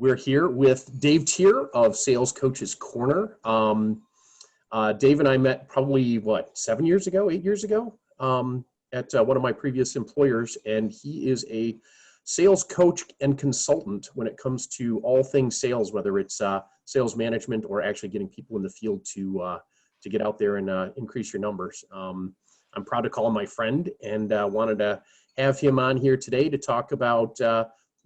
We're here with Dave Tier of Sales Coaches Corner. Dave and I met probably, 7 years ago, 8 years ago, at one of my previous employers, and he is a sales coach and consultant when it comes to all things sales, whether it's sales management or actually getting people in the field to get out there and increase your numbers. I'm proud to call him my friend, and wanted to have him on here today to talk about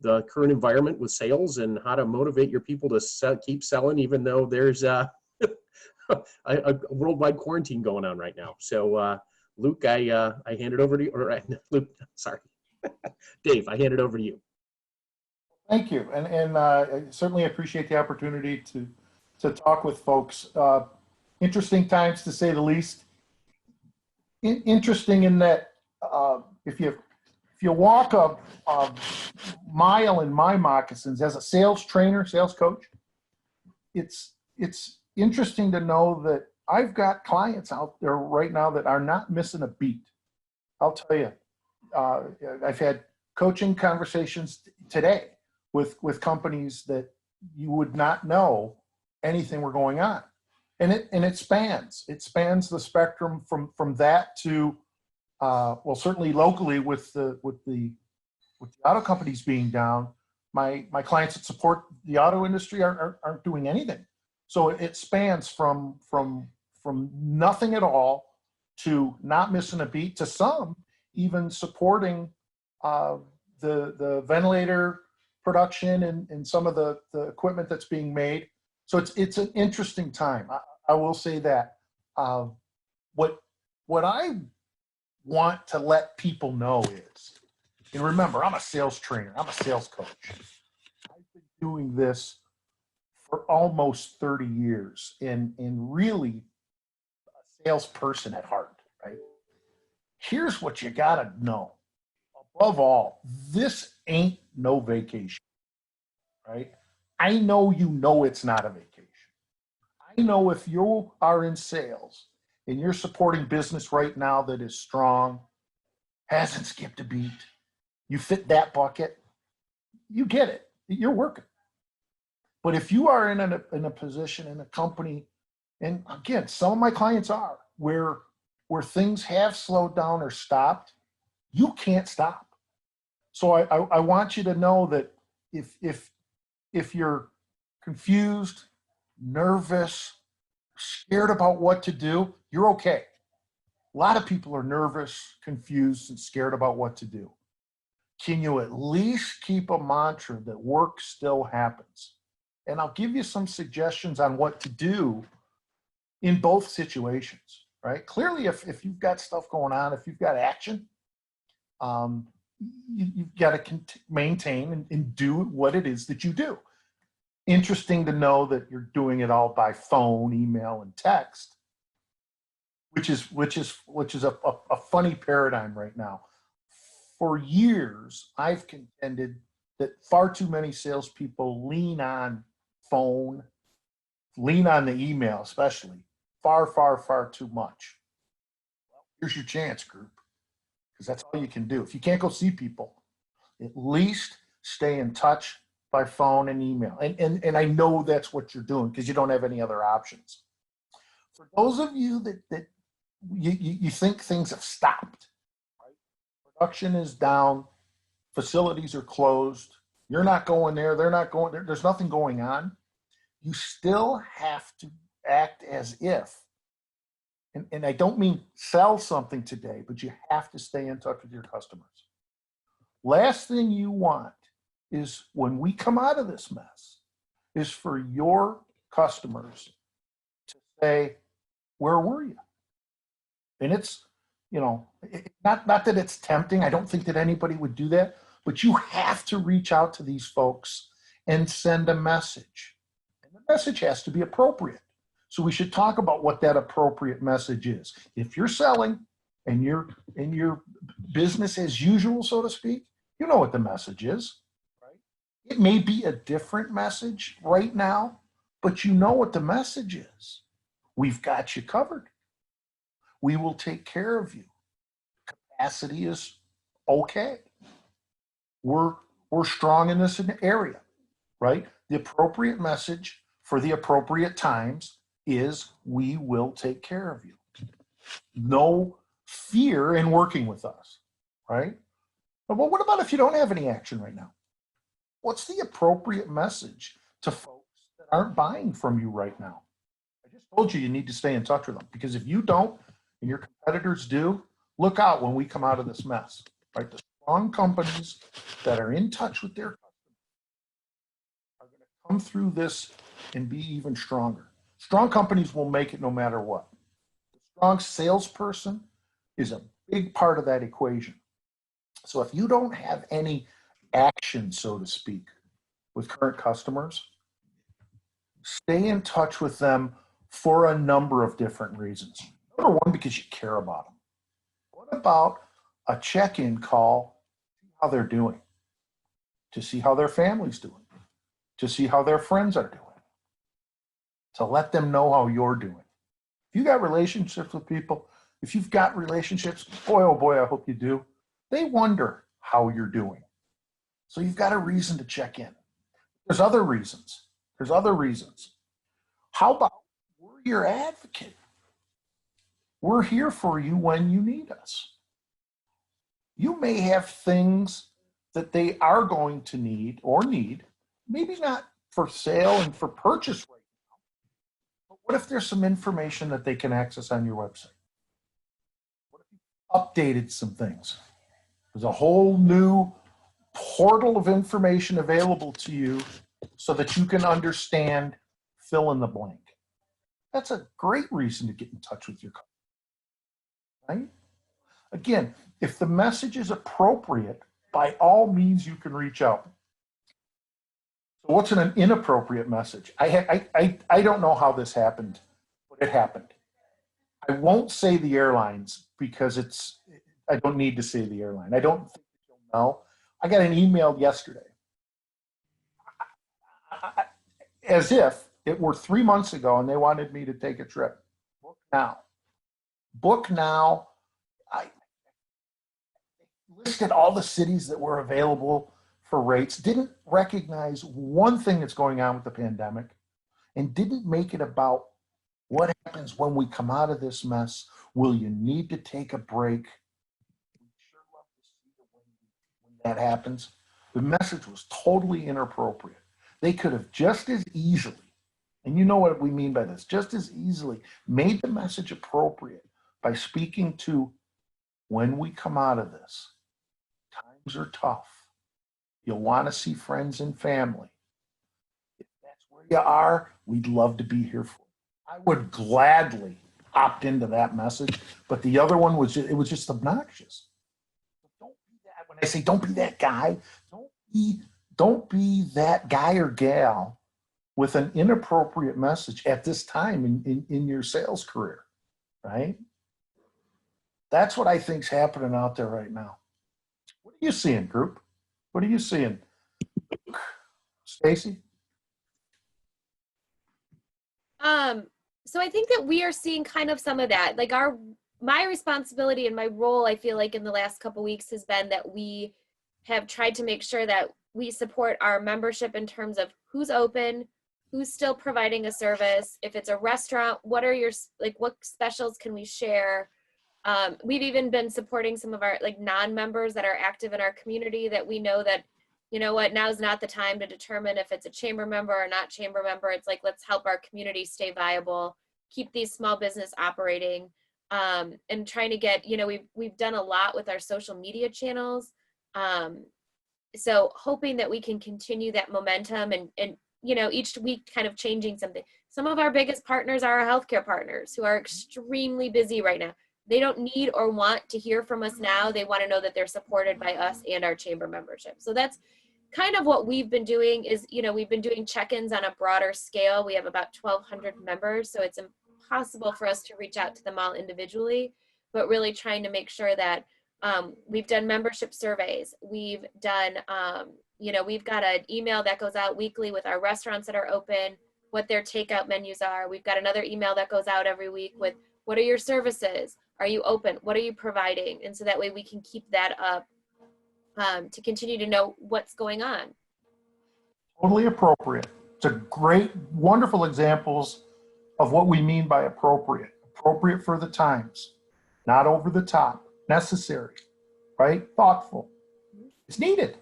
the current environment with sales and how to motivate your people to keep selling, even though there's a worldwide quarantine going on right now. So, Luke, I hand it over to you, or Luke, sorry, Dave, I hand it over to you. Thank you, and I certainly appreciate the opportunity to talk with folks. Interesting times, to say the least. Interesting in that if you walk a mile in my moccasins as a sales trainer, sales coach, it's interesting to know that I've got clients out there right now that are not missing a beat. I'll tell you, I've had coaching conversations today with companies that you would not know anything were going on. And it spans the spectrum from that to well, certainly locally with the auto companies being down, my clients that support the auto industry aren't doing anything. So it spans from nothing at all to not missing a beat to some even supporting the ventilator production and some of the equipment that's being made. So it's an interesting time. I will say that. What I want to let people know is, and remember, I'm a sales trainer, I'm a sales coach. I've been doing this for almost 30 years and really a salesperson at heart, right? Here's what you gotta know. Above all, this ain't no vacation, right? I know you know it's not a vacation. I know if you are in sales and you're supporting business right now that is strong, hasn't skipped a beat, you fit that bucket, you get it, you're working. But if you are in a position in a company, and again, some of my clients are, where things have slowed down or stopped, you can't stop. So I want you to know that if you're confused, nervous, scared about what to do, you're okay. A lot of people are nervous, confused, and scared about what to do. Can you at least keep a mantra that work still happens? And I'll give you some suggestions on what to do in both situations, right? Clearly, if you've got stuff going on, if you've got action, you've got to maintain and do what it is that you do. Interesting to know that you're doing it all by phone, email, and text, which is a funny paradigm right now. For years, I've contended that far too many salespeople lean on phone, lean on the email, especially far too much. Well, here's your chance, group, because that's all you can do. If you can't go see people, at least stay in touch by phone and email. And I know that's what you're doing because you don't have any other options. For those of you that you think things have stopped, right? Production is down, facilities are closed, you're not going there, they're not going there, there's nothing going on, you still have to act as if, and I don't mean sell something today, but you have to stay in touch with your customers. Last thing you want is when we come out of this mess is for your customers to say, where were you? And it's, not that it's tempting. I don't think that anybody would do that, but you have to reach out to these folks and send a message. And the message has to be appropriate. So we should talk about what that appropriate message is. If you're selling and you're in your business as usual, so to speak, you know what the message is. It may be a different message right now, but you know what the message is. We've got you covered. We will take care of you. Capacity is okay. We're strong in this area. right? The appropriate message for the appropriate times is we will take care of you. No fear in working with us, right? But what about if you don't have any action right now? What's the appropriate message to folks that aren't buying from you right now? I just told you need to stay in touch with them, because if you don't and your competitors do, look out when we come out of this mess, right? The strong companies that are in touch with their customers are going to come through this and be even stronger. Strong companies will make it no matter what. The strong salesperson is a big part of that equation. So if you don't have any action, so to speak, with current customers, stay in touch with them for a number of different reasons. Number one, because you care about them. What about a check-in call to see how they're doing, to see how their family's doing, to see how their friends are doing, to let them know how you're doing? If you got relationships with people, if you've got relationships, boy, oh boy, I hope you do, they wonder how you're doing. So you've got a reason to check in. There's other reasons. There's other reasons. How about we're your advocate? We're here for you when you need us. You may have things that they are going to need, maybe not for sale and for purchase right now, but what if there's some information that they can access on your website? What if you updated some things? There's a whole new portal of information available to you so that you can understand fill in the blank. That's a great reason to get in touch with your customer, right? Again, if the message is appropriate, by all means you can reach out. So what's an inappropriate message? I don't know how this happened, but it happened. I won't say the airlines because I don't need to say the airline. I don't think you'll know. I got an email yesterday as if it were 3 months ago and they wanted me to take a trip. Book now. Book now. I listed all the cities that were available for rates, didn't recognize one thing that's going on with the pandemic, and didn't make it about what happens when we come out of this mess. Will you need to take a break? We sure love to see it when that happens. The message was totally inappropriate. They could have just as easily, and you know what we mean by this, just as easily made the message appropriate by speaking to when we come out of this. Times are tough. You'll want to see friends and family. If that's where you are, we'd love to be here for you. I would gladly opt into that message, but the other one was it was just obnoxious. Don't be that. When I say don't be that guy, don't be that guy or gal with an inappropriate message at this time in your sales career, right? That's what I think's happening out there right now. What are you seeing, group? What are you seeing? Stacy? So I think that we are seeing kind of some of that. Like my responsibility and my role, I feel like in the last couple of weeks has been that we have tried to make sure that we support our membership in terms of who's open, who's still providing a service. If it's a restaurant, what specials can we share? We've even been supporting some of our non-members that are active in our community that we know that, you know what, now's not the time to determine if it's a chamber member or not chamber member. It's like, let's help our community stay viable, keep these small business operating, and trying to get, we've done a lot with our social media channels. So hoping that we can continue that momentum and each week kind of changing something. Some of our biggest partners are our healthcare partners who are extremely busy right now. They don't need or want to hear from us now. They want to know that they're supported by us and our chamber membership. So that's kind of what we've been doing is, we've been doing check-ins on a broader scale. We have about 1,200 members, so it's impossible for us to reach out to them all individually, but really trying to make sure that we've done membership surveys. We've done, we've got an email that goes out weekly with our restaurants that are open, what their takeout menus are. We've got another email that goes out every week with what are your services? Are you open? What are you providing? And so that way we can keep that up to continue to know what's going on. Totally appropriate. It's a great, wonderful examples of what we mean by appropriate. Appropriate for the times, not over the top, necessary, right? Thoughtful. It's needed.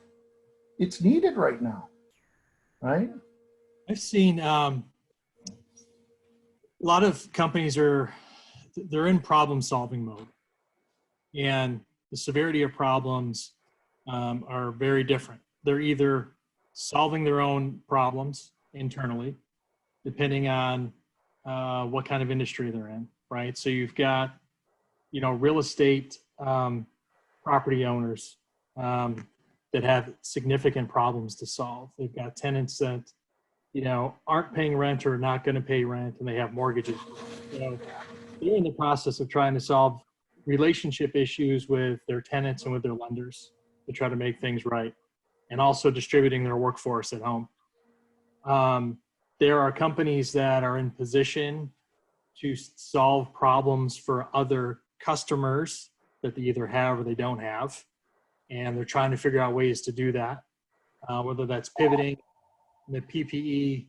It's needed right now, right? I've seen a lot of companies they're in problem solving mode, and the severity of problems are very different. They're either solving their own problems internally, depending on what kind of industry they're in, right? So you've got, real estate property owners that have significant problems to solve. They've got tenants that, aren't paying rent or not going to pay rent, and they have mortgages. They're in the process of trying to solve relationship issues with their tenants and with their lenders to try to make things right, and also distributing their workforce at home. There are companies that are in position to solve problems for other customers that they either have or they don't have, and they're trying to figure out ways to do that, whether that's pivoting. The PPE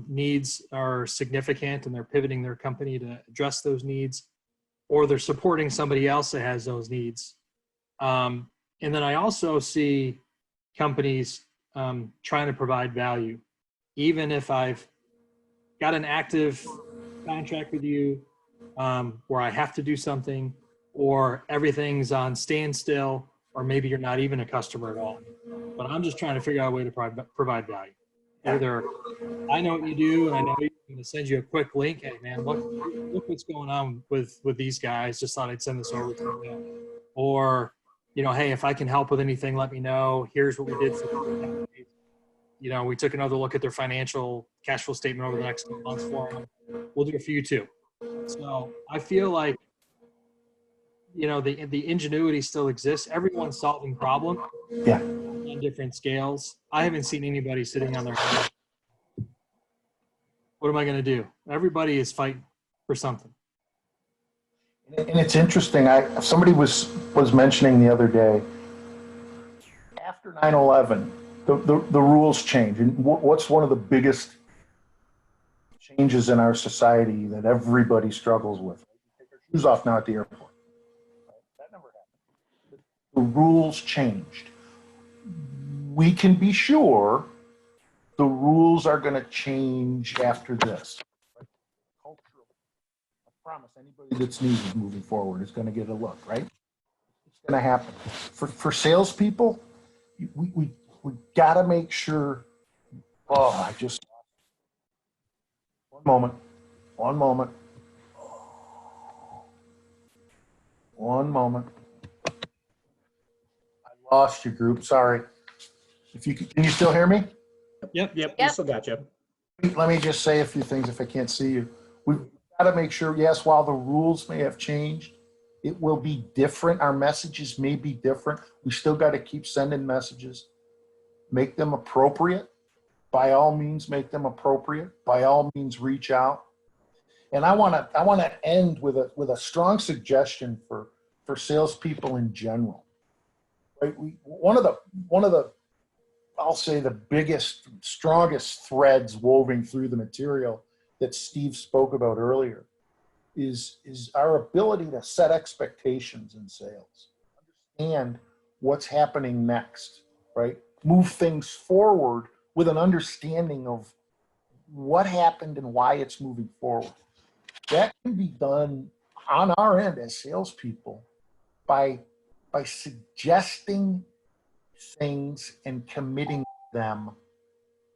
needs are significant, and they're pivoting their company to address those needs, or they're supporting somebody else that has those needs. And then I also see companies trying to provide value. Even if I've got an active contract with you where I have to do something, or everything's on standstill, or maybe you're not even a customer at all, but I'm just trying to figure out a way to provide value. Either I know what you do, and I know I'm going to send you a quick link. Hey, man, look what's going on with these guys. Just thought I'd send this over to you. Or, hey, if I can help with anything, let me know. Here's what we did for them. We took another look at their financial cash flow statement over the next 2 months for them. We'll do it for you too. So I feel like, the ingenuity still exists. Everyone's solving problems on different scales. I haven't seen anybody sitting on their hands. What am I going to do? Everybody is fighting for something. And it's interesting. Somebody was mentioning the other day, after 9/11, the rules change. And what's one of the biggest changes in our society that everybody struggles with? Take your shoes off now at the airport. That never happened. The rules changed. We can be sure the rules are going to change after this. Culturally, I promise anybody that sneezes moving forward is going to get a look, right? It's going to happen. For salespeople, we got to make sure. Oh, one moment. I lost you, group. Sorry. Can you still hear me? Yep. We still got you. Let me just say a few things if I can't see you. We've got to make sure, yes, while the rules may have changed, it will be different. Our messages may be different. We still got to keep sending messages. Make them appropriate. By all means, make them appropriate. By all means, reach out. And I want to end with a strong suggestion for salespeople in general. Right? One of the I'll say the biggest, strongest threads woven through the material that Steve spoke about earlier is our ability to set expectations in sales, understand what's happening next, right? Move things forward with an understanding of what happened and why it's moving forward. That can be done on our end as salespeople by suggesting things and committing them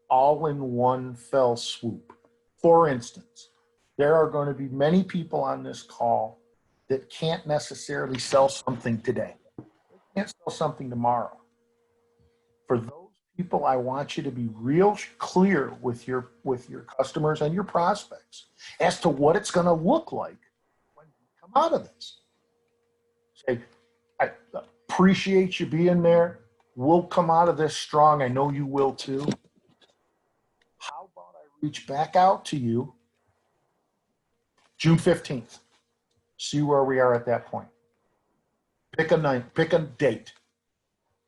all in one fell swoop. For instance, there are going to be many people on this call that can't necessarily sell something today. They can't sell something tomorrow. For those people, I want you to be real clear with your customers and your prospects as to what it's going to look like when you come out of this. Say, I appreciate you being there. We'll come out of this strong. I know you will too. How about I reach back out to you June 15th? See where we are at that point. Pick a night, pick a date.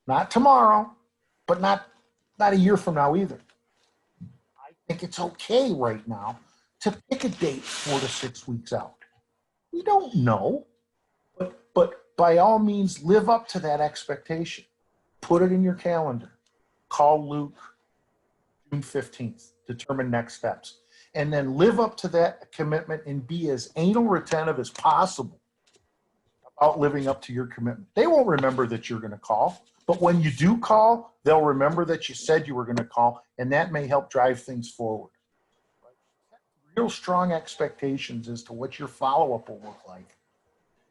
Not tomorrow, but not not a year from now either. I think it's okay right now to pick a date 4 to 6 weeks out. We don't know, but by all means, live up to that expectation. Put it in your calendar. Call Luke June 15th, determine next steps. And then live up to that commitment and be as anal retentive as possible about living up to your commitment. They won't remember that you're going to call, but when you do call, they'll remember that you said you were going to call, and that may help drive things forward. Real strong expectations as to what your follow-up will look like,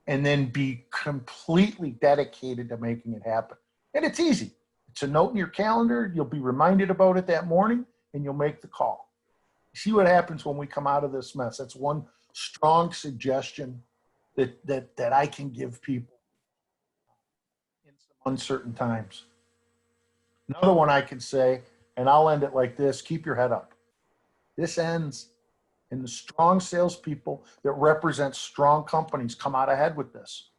and then be completely dedicated to making it happen. And it's easy. It's a note in your calendar. You'll be reminded about it that morning, and you'll make the call. See what happens when we come out of this mess. That's one strong suggestion that I can give people in some uncertain times. Another one I can say, and I'll end it like this: keep your head up. This ends, and the strong salespeople that represent strong companies come out ahead with this.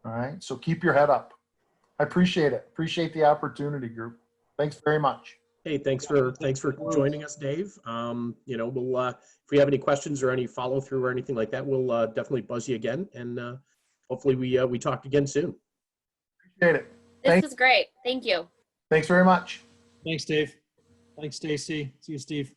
All right, so keep your head up. I appreciate it. Appreciate the opportunity, group. Thanks very much. Hey, thanks for joining us, Dave. You know, we'll if we have any questions or any follow through or anything like that, we'll definitely buzz you again, and hopefully we talk again soon. Appreciate it. This was great. Thank you. Thanks very much. Thanks, Dave. Thanks, Stacy. See you, Steve.